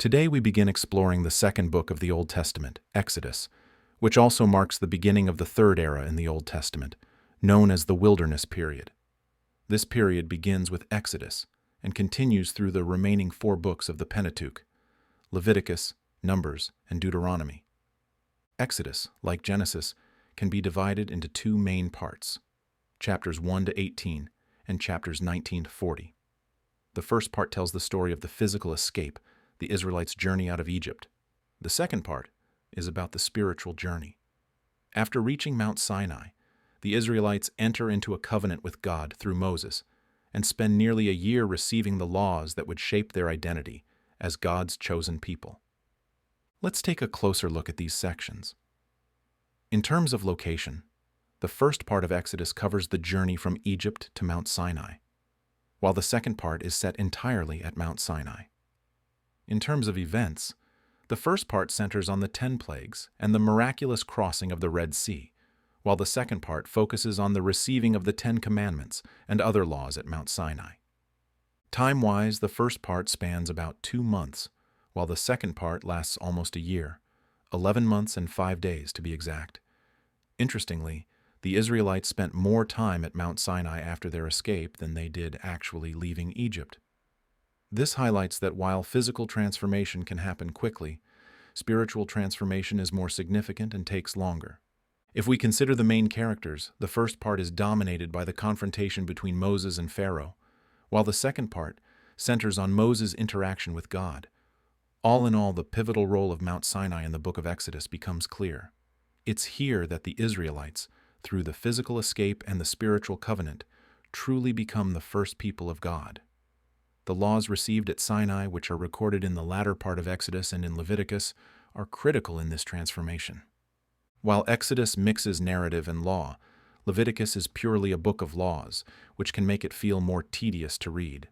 Today we begin exploring the second book of the Old Testament, Exodus, which also marks the beginning of the third era in the Old Testament, known as the wilderness period. This period begins with Exodus and continues through the remaining 4 books of the Pentateuch, Leviticus, Numbers, and Deuteronomy. Exodus, like Genesis, can be divided into 2 main parts, chapters 1 to 18 and chapters 19 to 40. The first part tells the story of the physical escape, the Israelites' journey out of Egypt. The second part is about the spiritual journey. After reaching Mount Sinai, the Israelites enter into a covenant with God through Moses and spend nearly a year receiving the laws that would shape their identity as God's chosen people. Let's take a closer look at these sections. In terms of location, the first part of Exodus covers the journey from Egypt to Mount Sinai, while the second part is set entirely at Mount Sinai. In terms of events, the first part centers on the 10 plagues and the miraculous crossing of the Red Sea, while the second part focuses on the receiving of the 10 Commandments and other laws at Mount Sinai. Time-wise, the first part spans about 2 months, while the second part lasts almost a year, 11 months and 5 days to be exact. Interestingly, the Israelites spent more time at Mount Sinai after their escape than they did actually leaving Egypt. This highlights that while physical transformation can happen quickly, spiritual transformation is more significant and takes longer. If we consider the main characters, the first part is dominated by the confrontation between Moses and Pharaoh, while the second part centers on Moses' interaction with God. All in all, the pivotal role of Mount Sinai in the book of Exodus becomes clear. It's here that the Israelites, through the physical escape and the spiritual covenant, truly become the first people of God. The laws received at Sinai, which are recorded in the latter part of Exodus and in Leviticus, are critical in this transformation. While Exodus mixes narrative and law, Leviticus is purely a book of laws, which can make it feel more tedious to read.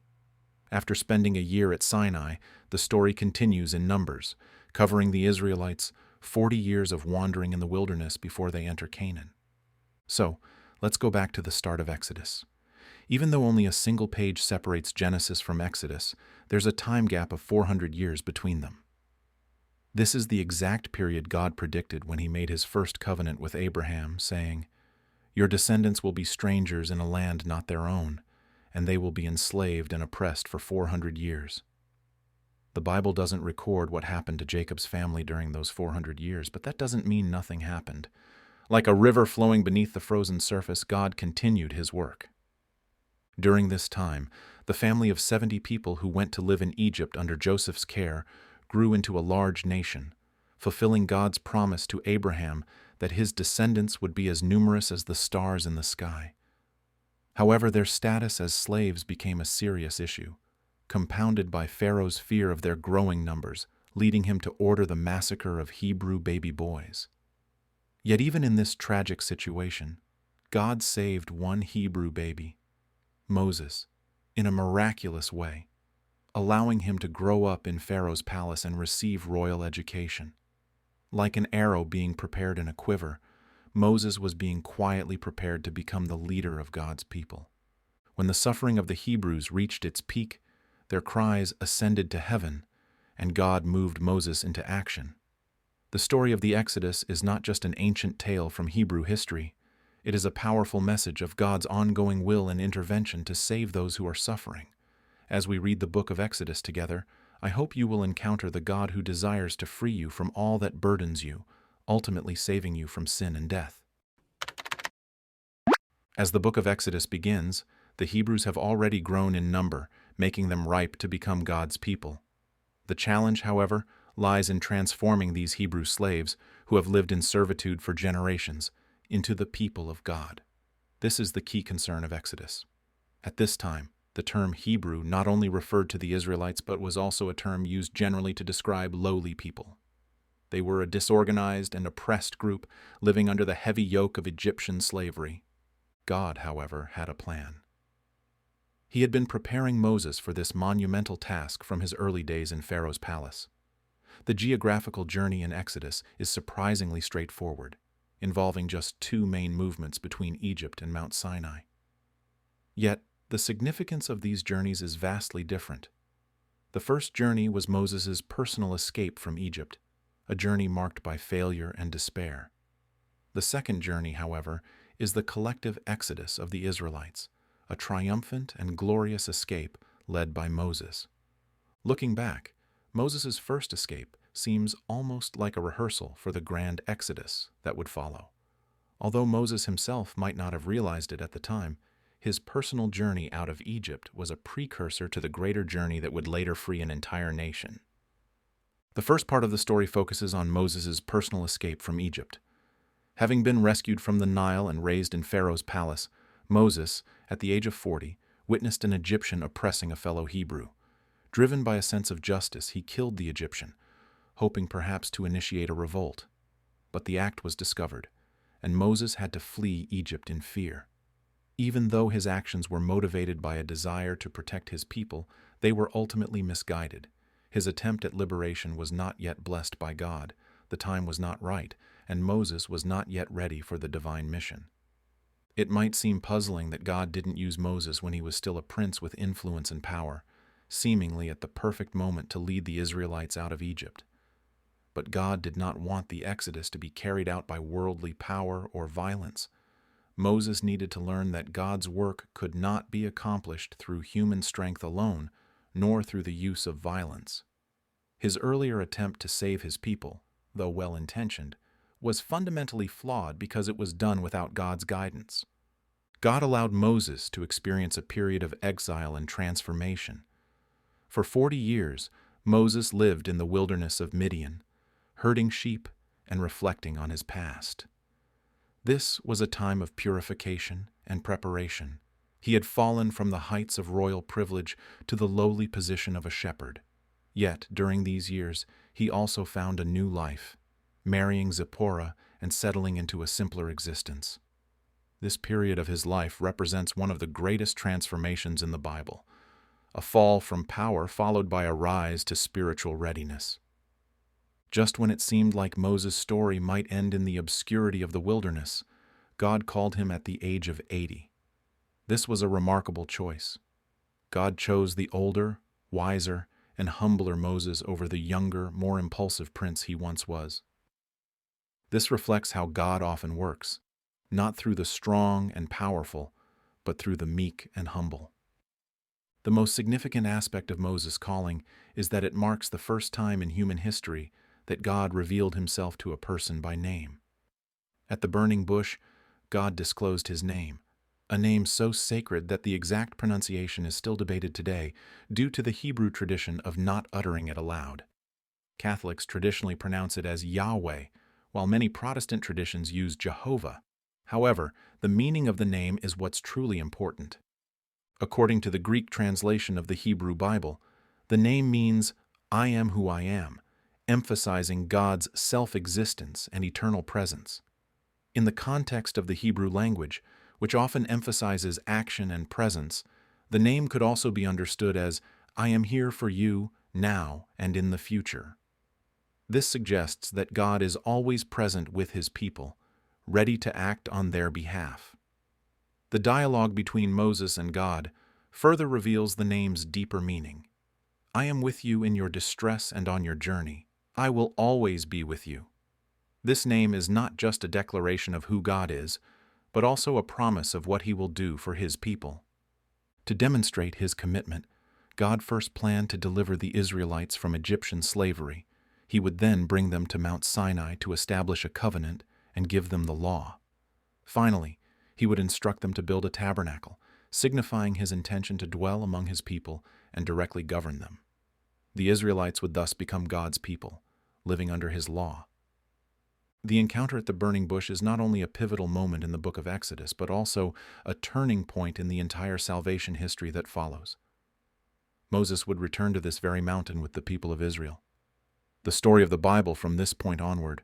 After spending a year at Sinai, the story continues in Numbers, covering the Israelites' 40 years of wandering in the wilderness before they enter Canaan. So, let's go back to the start of Exodus. Even though only a single page separates Genesis from Exodus, there's a time gap of 400 years between them. This is the exact period God predicted when he made his first covenant with Abraham, saying, "Your descendants will be strangers in a land not their own, and they will be enslaved and oppressed for 400 years. The Bible doesn't record what happened to Jacob's family during those 400 years, but that doesn't mean nothing happened. Like a river flowing beneath the frozen surface, God continued his work. During this time, the family of 70 people who went to live in Egypt under Joseph's care grew into a large nation, fulfilling God's promise to Abraham that his descendants would be as numerous as the stars in the sky. However, their status as slaves became a serious issue, compounded by Pharaoh's fear of their growing numbers, leading him to order the massacre of Hebrew baby boys. Yet even in this tragic situation, God saved one Hebrew baby, Moses, in a miraculous way, allowing him to grow up in Pharaoh's palace and receive royal education. Like an arrow being prepared in a quiver, Moses was being quietly prepared to become the leader of God's people. When the suffering of the Hebrews reached its peak, their cries ascended to heaven, and God moved Moses into action. The story of the Exodus is not just an ancient tale from Hebrew history. It is a powerful message of God's ongoing will and intervention to save those who are suffering. As we read the book of Exodus together, I hope you will encounter the God who desires to free you from all that burdens you, ultimately saving you from sin and death. As the book of Exodus begins, the Hebrews have already grown in number, making them ripe to become God's people. The challenge, however, lies in transforming these Hebrew slaves, who have lived in servitude for generations, into the people of God. This is the key concern of Exodus. At this time, the term Hebrew not only referred to the Israelites but was also a term used generally to describe lowly people. They were a disorganized and oppressed group living under the heavy yoke of Egyptian slavery. God, however, had a plan. He had been preparing Moses for this monumental task from his early days in Pharaoh's palace. The geographical journey in Exodus is surprisingly straightforward, involving just 2 main movements between Egypt and Mount Sinai. Yet, the significance of these journeys is vastly different. The first journey was Moses' personal escape from Egypt, a journey marked by failure and despair. The second journey, however, is the collective exodus of the Israelites, a triumphant and glorious escape led by Moses. Looking back, Moses' first escape seems almost like a rehearsal for the grand exodus that would follow. Although Moses himself might not have realized it at the time, his personal journey out of Egypt was a precursor to the greater journey that would later free an entire nation. The first part of the story focuses on Moses' personal escape from Egypt. Having been rescued from the Nile and raised in Pharaoh's palace, Moses, at the age of 40, witnessed an Egyptian oppressing a fellow Hebrew. Driven by a sense of justice, he killed the Egyptian, hoping perhaps to initiate a revolt. But the act was discovered, and Moses had to flee Egypt in fear. Even though his actions were motivated by a desire to protect his people, they were ultimately misguided. His attempt at liberation was not yet blessed by God, the time was not right, and Moses was not yet ready for the divine mission. It might seem puzzling that God didn't use Moses when he was still a prince with influence and power, seemingly at the perfect moment to lead the Israelites out of Egypt. But God did not want the Exodus to be carried out by worldly power or violence. Moses needed to learn that God's work could not be accomplished through human strength alone, nor through the use of violence. His earlier attempt to save his people, though well-intentioned, was fundamentally flawed because it was done without God's guidance. God allowed Moses to experience a period of exile and transformation. For 40 years, Moses lived in the wilderness of Midian, herding sheep and reflecting on his past. This was a time of purification and preparation. He had fallen from the heights of royal privilege to the lowly position of a shepherd. Yet, during these years, he also found a new life, marrying Zipporah and settling into a simpler existence. This period of his life represents one of the greatest transformations in the Bible, a fall from power followed by a rise to spiritual readiness. Just when it seemed like Moses' story might end in the obscurity of the wilderness, God called him at the age of 80. This was a remarkable choice. God chose the older, wiser, and humbler Moses over the younger, more impulsive prince he once was. This reflects how God often works, not through the strong and powerful, but through the meek and humble. The most significant aspect of Moses' calling is that it marks the first time in human history that God revealed himself to a person by name. At the burning bush, God disclosed his name, a name so sacred that the exact pronunciation is still debated today due to the Hebrew tradition of not uttering it aloud. Catholics traditionally pronounce it as Yahweh, while many Protestant traditions use Jehovah. However, the meaning of the name is what's truly important. According to the Greek translation of the Hebrew Bible, the name means, "I am who I am," emphasizing God's self-existence and eternal presence. In the context of the Hebrew language, which often emphasizes action and presence, the name could also be understood as, "I am here for you, now and in the future." This suggests that God is always present with his people, ready to act on their behalf. The dialogue between Moses and God further reveals the name's deeper meaning. "I am with you in your distress and on your journey. I will always be with you." This name is not just a declaration of who God is, but also a promise of what he will do for his people. To demonstrate his commitment, God first planned to deliver the Israelites from Egyptian slavery. He would then bring them to Mount Sinai to establish a covenant and give them the law. Finally, he would instruct them to build a tabernacle, signifying his intention to dwell among his people and directly govern them. The Israelites would thus become God's people, living under his law. The encounter at the burning bush is not only a pivotal moment in the book of Exodus, but also a turning point in the entire salvation history that follows. Moses would return to this very mountain with the people of Israel. The story of the Bible from this point onward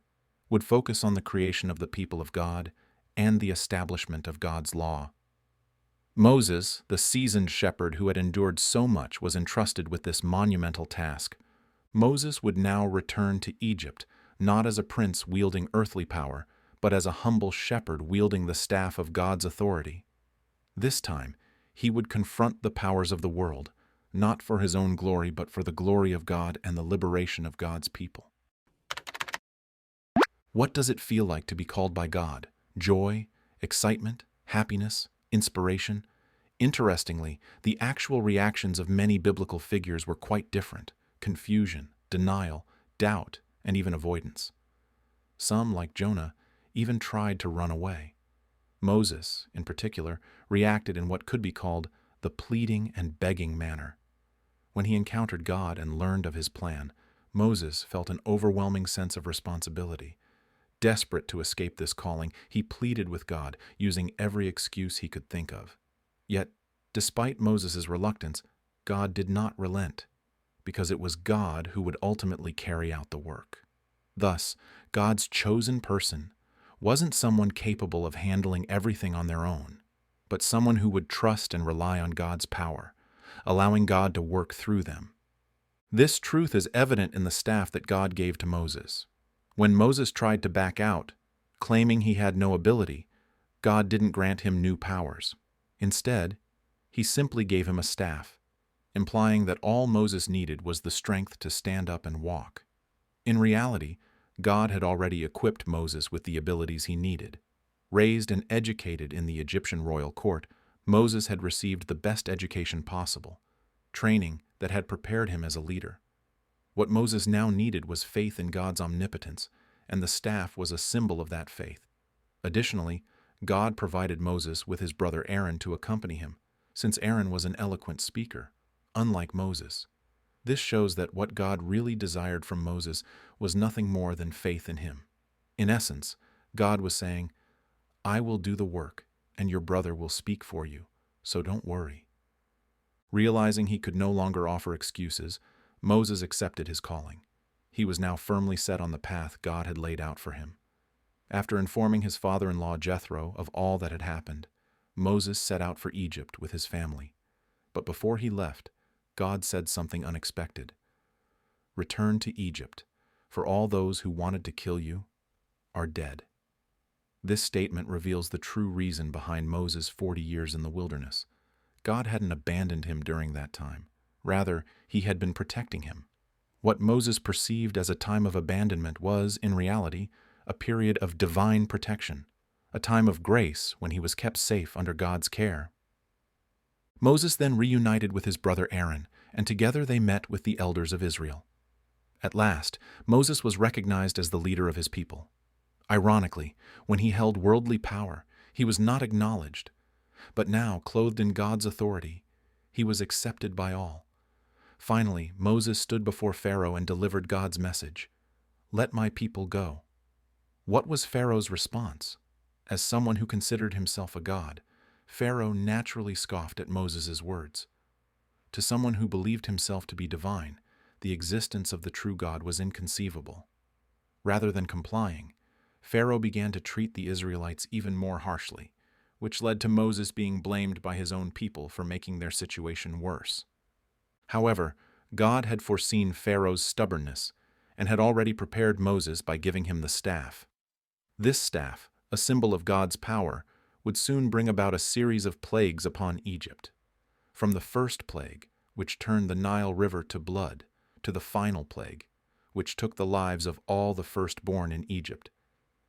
would focus on the creation of the people of God and the establishment of God's law. Moses, the seasoned shepherd who had endured so much, was entrusted with this monumental task. Moses would now return to Egypt, not as a prince wielding earthly power, but as a humble shepherd wielding the staff of God's authority. This time, he would confront the powers of the world, not for his own glory, but for the glory of God and the liberation of God's people. What does it feel like to be called by God? Joy, excitement, happiness, inspiration? Interestingly, the actual reactions of many biblical figures were quite different: confusion, denial, doubt, and even avoidance. Some, like Jonah, even tried to run away. Moses, in particular, reacted in what could be called the pleading and begging manner. When he encountered God and learned of his plan, Moses felt an overwhelming sense of responsibility. Desperate to escape this calling, he pleaded with God, using every excuse he could think of. Yet, despite Moses' reluctance, God did not relent, because it was God who would ultimately carry out the work. Thus, God's chosen person wasn't someone capable of handling everything on their own, but someone who would trust and rely on God's power, allowing God to work through them. This truth is evident in the staff that God gave to Moses. When Moses tried to back out, claiming he had no ability, God didn't grant him new powers. Instead, he simply gave him a staff, implying that all Moses needed was the strength to stand up and walk. In reality, God had already equipped Moses with the abilities he needed. Raised and educated in the Egyptian royal court, Moses had received the best education possible, training that had prepared him as a leader. What Moses now needed was faith in God's omnipotence, and the staff was a symbol of that faith. Additionally, God provided Moses with his brother Aaron to accompany him, since Aaron was an eloquent speaker, unlike Moses. This shows that what God really desired from Moses was nothing more than faith in him. In essence, God was saying, "I will do the work, and your brother will speak for you, so don't worry." Realizing he could no longer offer excuses, Moses accepted his calling. He was now firmly set on the path God had laid out for him. After informing his father-in-law Jethro of all that had happened, Moses set out for Egypt with his family. But before he left, God said something unexpected. "Return to Egypt, for all those who wanted to kill you are dead." This statement reveals the true reason behind Moses' 40 years in the wilderness. God hadn't abandoned him during that time. Rather, he had been protecting him. What Moses perceived as a time of abandonment was, in reality, a period of divine protection, a time of grace when he was kept safe under God's care. Moses then reunited with his brother Aaron, and together they met with the elders of Israel. At last, Moses was recognized as the leader of his people. Ironically, when he held worldly power, he was not acknowledged. But now, clothed in God's authority, he was accepted by all. Finally, Moses stood before Pharaoh and delivered God's message, "Let my people go." What was Pharaoh's response? As someone who considered himself a god, Pharaoh naturally scoffed at Moses' words. To someone who believed himself to be divine, the existence of the true God was inconceivable. Rather than complying, Pharaoh began to treat the Israelites even more harshly, which led to Moses being blamed by his own people for making their situation worse. However, God had foreseen Pharaoh's stubbornness and had already prepared Moses by giving him the staff. This staff, a symbol of God's power, would soon bring about a series of plagues upon Egypt. From the first plague, which turned the Nile River to blood, to the final plague, which took the lives of all the firstborn in Egypt.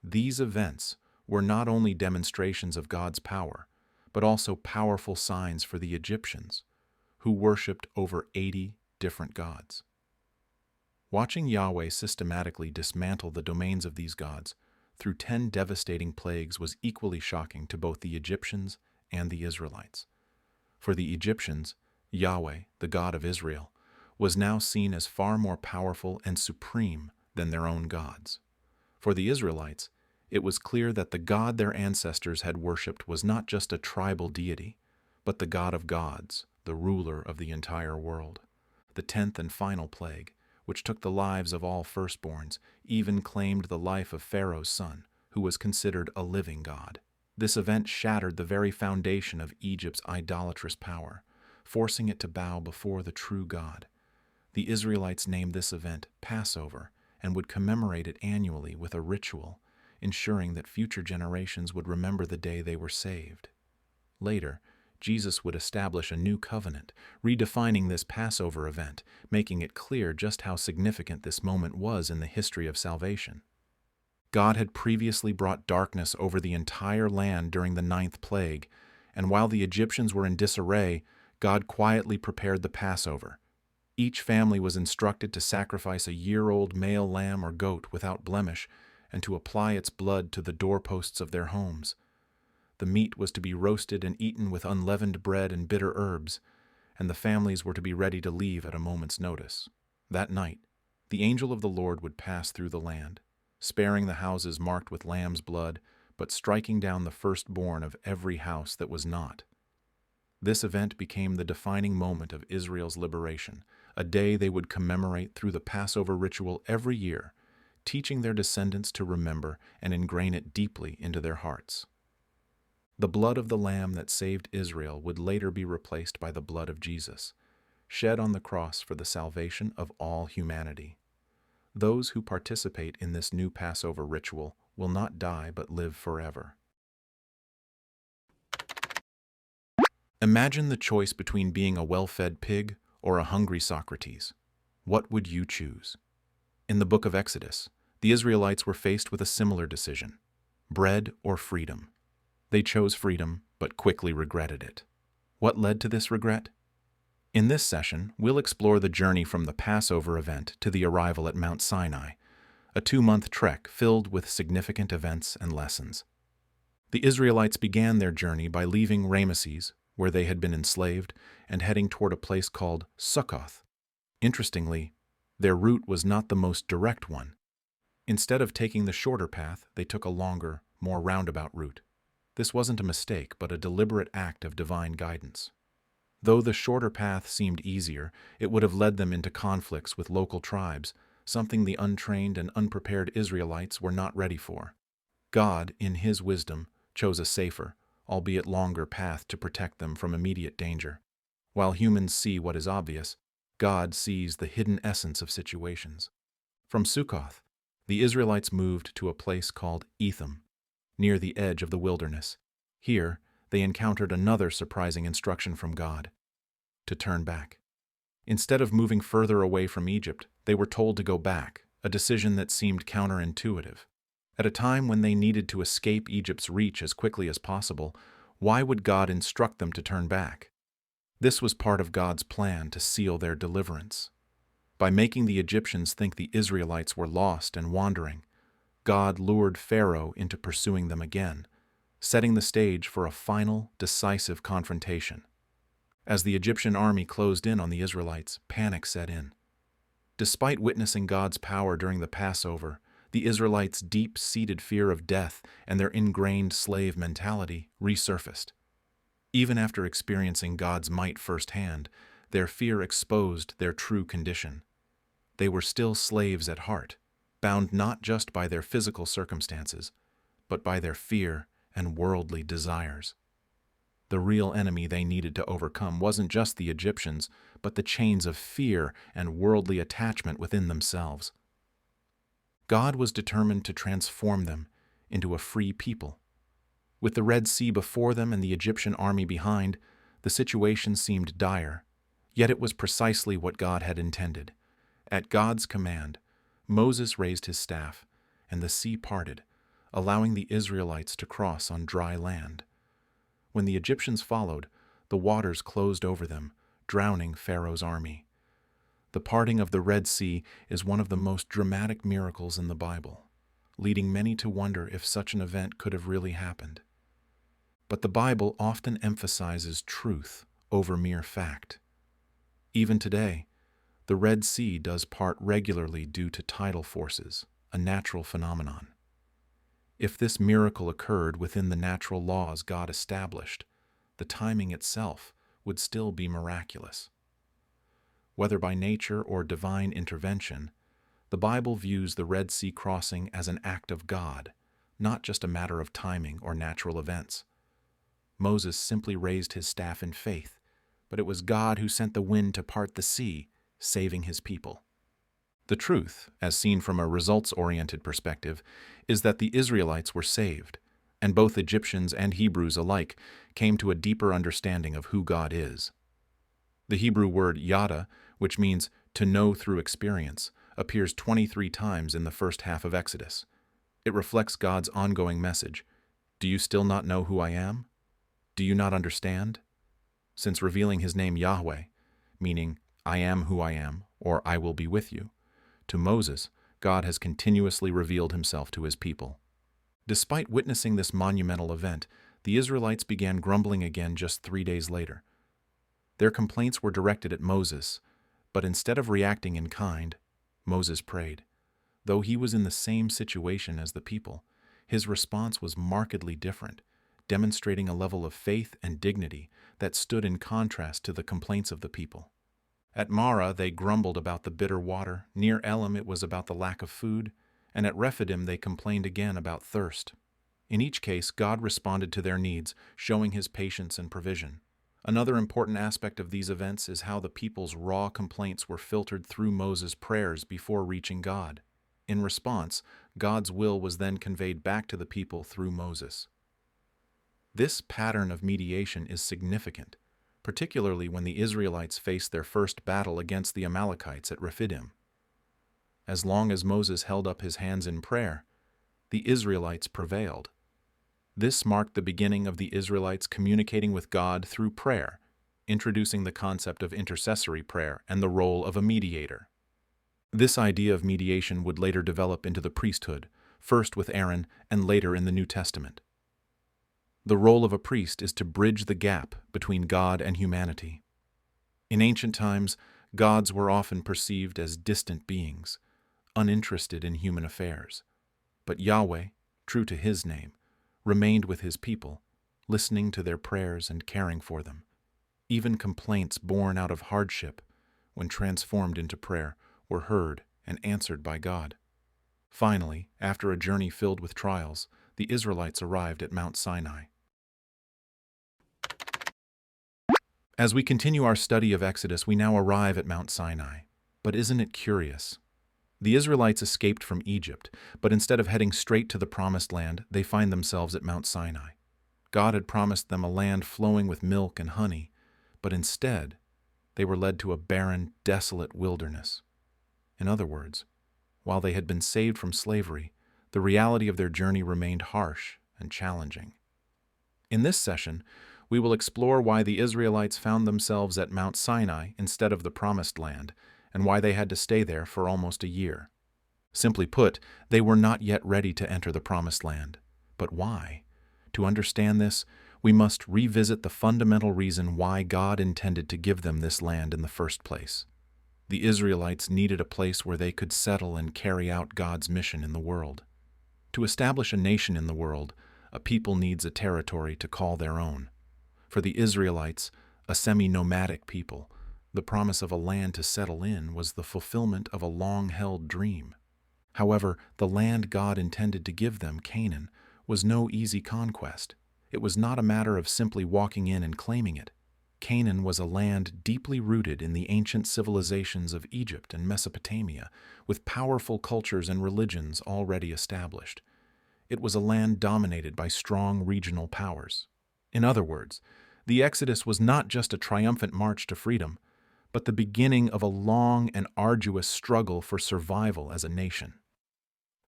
These events were not only demonstrations of God's power, but also powerful signs for the Egyptians, who worshipped over 80 different gods. Watching Yahweh systematically dismantle the domains of these gods through 10 devastating plagues was equally shocking to both the Egyptians and the Israelites. For the Egyptians, Yahweh, the God of Israel, was now seen as far more powerful and supreme than their own gods. For the Israelites, it was clear that the God their ancestors had worshipped was not just a tribal deity, but the God of gods, the ruler of the entire world. The 10th and final plague, which took the lives of all firstborns, even claimed the life of Pharaoh's son, who was considered a living god. This event shattered the very foundation of Egypt's idolatrous power, forcing it to bow before the true God. The Israelites named this event Passover and would commemorate it annually with a ritual, ensuring that future generations would remember the day they were saved. Later, Jesus would establish a new covenant, redefining this Passover event, making it clear just how significant this moment was in the history of salvation. God had previously brought darkness over the entire land during the 9th plague, and while the Egyptians were in disarray, God quietly prepared the Passover. Each family was instructed to sacrifice a year-old male lamb or goat without blemish and to apply its blood to the doorposts of their homes. The meat was to be roasted and eaten with unleavened bread and bitter herbs, and the families were to be ready to leave at a moment's notice. That night, the angel of the Lord would pass through the land, sparing the houses marked with lamb's blood, but striking down the firstborn of every house that was not. This event became the defining moment of Israel's liberation, a day they would commemorate through the Passover ritual every year, teaching their descendants to remember and ingrain it deeply into their hearts. The blood of the lamb that saved Israel would later be replaced by the blood of Jesus, shed on the cross for the salvation of all humanity. Those who participate in this new Passover ritual will not die but live forever. Imagine the choice between being a well-fed pig or a hungry Socrates. What would you choose? In the book of Exodus, the Israelites were faced with a similar decision: bread or freedom. They chose freedom, but quickly regretted it. What led to this regret? In this session, we'll explore the journey from the Passover event to the arrival at Mount Sinai, a 2-month trek filled with significant events and lessons. The Israelites began their journey by leaving Ramesses, where they had been enslaved, and heading toward a place called Succoth. Interestingly, their route was not the most direct one. Instead of taking the shorter path, they took a longer, more roundabout route. This wasn't a mistake, but a deliberate act of divine guidance. Though the shorter path seemed easier, it would have led them into conflicts with local tribes, something the untrained and unprepared Israelites were not ready for. God, in His wisdom, chose a safer, albeit longer path to protect them from immediate danger. While humans see what is obvious, God sees the hidden essence of situations. From Sukkoth, the Israelites moved to a place called Etham, near the edge of the wilderness. Here, they encountered another surprising instruction from God: to turn back. Instead of moving further away from Egypt, they were told to go back, a decision that seemed counterintuitive. At a time when they needed to escape Egypt's reach as quickly as possible, why would God instruct them to turn back? This was part of God's plan to seal their deliverance. By making the Egyptians think the Israelites were lost and wandering, God lured Pharaoh into pursuing them again, setting the stage for a final, decisive confrontation. As the Egyptian army closed in on the Israelites, panic set in. Despite witnessing God's power during the Passover, the Israelites' deep-seated fear of death and their ingrained slave mentality resurfaced. Even after experiencing God's might firsthand, their fear exposed their true condition. They were still slaves at heart, bound not just by their physical circumstances, but by their fear and worldly desires. The real enemy they needed to overcome wasn't just the Egyptians, but the chains of fear and worldly attachment within themselves. God was determined to transform them into a free people. With the Red Sea before them and the Egyptian army behind, the situation seemed dire, yet it was precisely what God had intended. At God's command, Moses raised his staff, and the sea parted, allowing the Israelites to cross on dry land. When the Egyptians followed, the waters closed over them, drowning Pharaoh's army. The parting of the Red Sea is one of the most dramatic miracles in the Bible, leading many to wonder if such an event could have really happened. But the Bible often emphasizes truth over mere fact. Even today, the Red Sea does part regularly due to tidal forces, a natural phenomenon. If this miracle occurred within the natural laws God established, the timing itself would still be miraculous. Whether by nature or divine intervention, the Bible views the Red Sea crossing as an act of God, not just a matter of timing or natural events. Moses simply raised his staff in faith, but it was God who sent the wind to part the sea, saving his people. The truth, as seen from a results-oriented perspective, is that the Israelites were saved. and both Egyptians and Hebrews alike came to a deeper understanding of who God is. The Hebrew word yada, which means to know through experience, appears 23 times in the first half of Exodus. It reflects God's ongoing message. Do you still not know who I am? Do you not understand? Since revealing his name Yahweh, meaning I am who I am, or I will be with you, to Moses, God has continuously revealed himself to his people. Despite witnessing this monumental event, the Israelites began grumbling again just 3 days later. Their complaints were directed at Moses, but instead of reacting in kind, Moses prayed. Though he was in the same situation as the people, his response was markedly different, demonstrating a level of faith and dignity that stood in contrast to the complaints of the people. At Marah, they grumbled about the bitter water. Near Elim, it was about the lack of food. And at Rephidim, they complained again about thirst. In each case, God responded to their needs, showing his patience and provision. Another important aspect of these events is how the people's raw complaints were filtered through Moses' prayers before reaching God. In response, God's will was then conveyed back to the people through Moses. This pattern of mediation is significant, particularly when the Israelites faced their first battle against the Amalekites at Rephidim. As long as Moses held up his hands in prayer, the Israelites prevailed. This marked the beginning of the Israelites communicating with God through prayer, introducing the concept of intercessory prayer and the role of a mediator. This idea of mediation would later develop into the priesthood, first with Aaron and later in the New Testament. The role of a priest is to bridge the gap between God and humanity. In ancient times, gods were often perceived as distant beings, uninterested in human affairs. But Yahweh, true to his name, remained with his people, listening to their prayers and caring for them. Even complaints born out of hardship, when transformed into prayer, were heard and answered by God. Finally, after a journey filled with trials, the Israelites arrived at Mount Sinai. As we continue our study of Exodus, we now arrive at Mount Sinai. But isn't it curious? The Israelites escaped from Egypt, but instead of heading straight to the Promised Land, they find themselves at Mount Sinai. God had promised them a land flowing with milk and honey, but instead, they were led to a barren, desolate wilderness. In other words, while they had been saved from slavery, the reality of their journey remained harsh and challenging. In this session, we will explore why the Israelites found themselves at Mount Sinai instead of the Promised Land, and why they had to stay there for almost a year. Simply put, they were not yet ready to enter the Promised Land. But why? To understand this, we must revisit the fundamental reason why God intended to give them this land in the first place. The Israelites needed a place where they could settle and carry out God's mission in the world. To establish a nation in the world, a people needs a territory to call their own. For the Israelites, a semi-nomadic people, the promise of a land to settle in was the fulfillment of a long-held dream. However, the land God intended to give them, Canaan, was no easy conquest. It was not a matter of simply walking in and claiming it. Canaan was a land deeply rooted in the ancient civilizations of Egypt and Mesopotamia, with powerful cultures and religions already established. It was a land dominated by strong regional powers. In other words, the Exodus was not just a triumphant march to freedom, but the beginning of a long and arduous struggle for survival as a nation.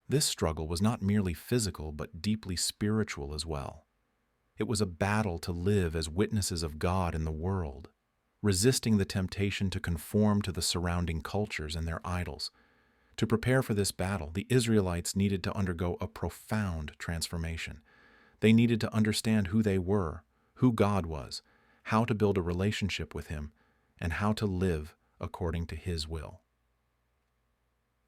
This struggle was not merely physical, but deeply spiritual as well. It was a battle to live as witnesses of God in the world, resisting the temptation to conform to the surrounding cultures and their idols. To prepare for this battle, the Israelites needed to undergo a profound transformation. They needed to understand who they were, who God was, how to build a relationship with Him, and how to live according to His will.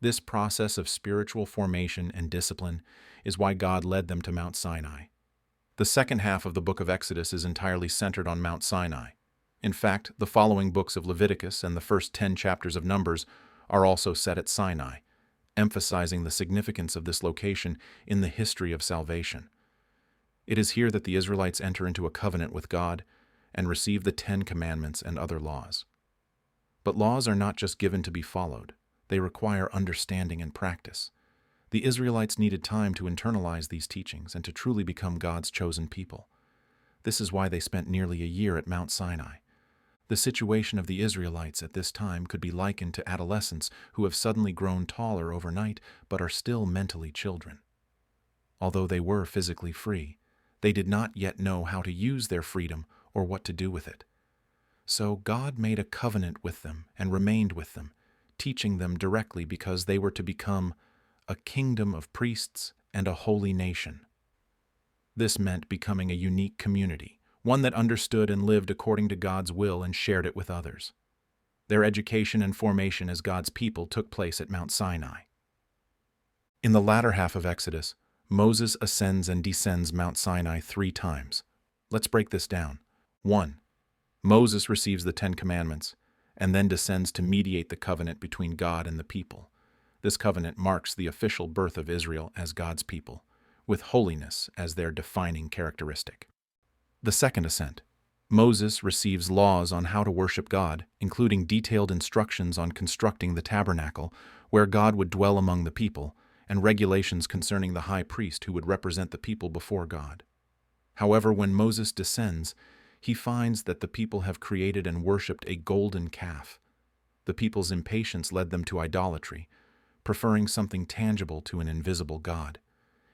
This process of spiritual formation and discipline is why God led them to Mount Sinai. The second half of the book of Exodus is entirely centered on Mount Sinai. In fact, the following books of Leviticus and the first 10 chapters of Numbers are also set at Sinai, emphasizing the significance of this location in the history of salvation. It is here that the Israelites enter into a covenant with God and receive the 10 Commandments and other laws. But laws are not just given to be followed. They require understanding and practice. The Israelites needed time to internalize these teachings and to truly become God's chosen people. This is why they spent nearly a year at Mount Sinai. The situation of the Israelites at this time could be likened to adolescents who have suddenly grown taller overnight but are still mentally children. Although they were physically free, they did not yet know how to use their freedom or what to do with it. So God made a covenant with them and remained with them, teaching them directly because they were to become a kingdom of priests and a holy nation. This meant becoming a unique community, one that understood and lived according to God's will and shared it with others. Their education and formation as God's people took place at Mount Sinai. In the latter half of Exodus, Moses ascends and descends Mount Sinai 3 times. Let's break this down. 1. Moses receives the 10 Commandments and then descends to mediate the covenant between God and the people. This covenant marks the official birth of Israel as God's people, with holiness as their defining characteristic. The second ascent. Moses receives laws on how to worship God, including detailed instructions on constructing the tabernacle, where God would dwell among the people, and regulations concerning the high priest who would represent the people before God. However, when Moses descends, he finds that the people have created and worshipped a golden calf. The people's impatience led them to idolatry, preferring something tangible to an invisible God.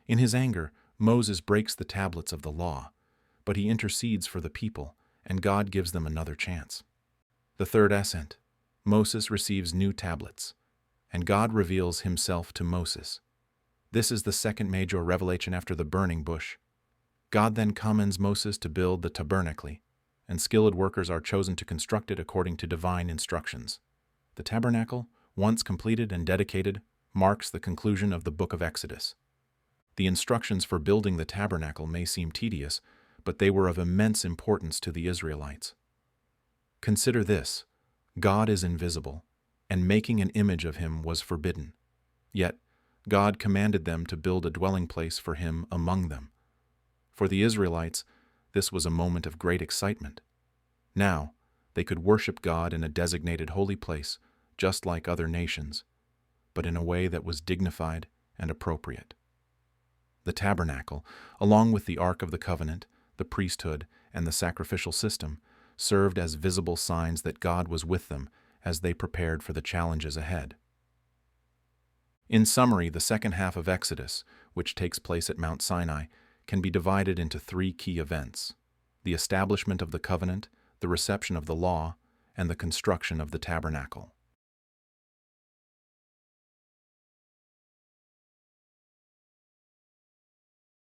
In his anger, Moses breaks the tablets of the law, but he intercedes for the people, and God gives them another chance. The third ascent. Moses receives new tablets, and God reveals himself to Moses. This is the second major revelation after the burning bush. God then commands Moses to build the tabernacle, and skilled workers are chosen to construct it according to divine instructions. The tabernacle, once completed and dedicated, marks the conclusion of the book of Exodus. The instructions for building the tabernacle may seem tedious, but they were of immense importance to the Israelites. Consider this: God is invisible, and making an image of him was forbidden. Yet, God commanded them to build a dwelling place for him among them. For the Israelites, this was a moment of great excitement. Now, they could worship God in a designated holy place, just like other nations, but in a way that was dignified and appropriate. The tabernacle, along with the Ark of the Covenant, the priesthood, and the sacrificial system, served as visible signs that God was with them as they prepared for the challenges ahead. In summary, the second half of Exodus, which takes place at Mount Sinai, can be divided into 3 key events: the establishment of the covenant, the reception of the law, and the construction of the tabernacle.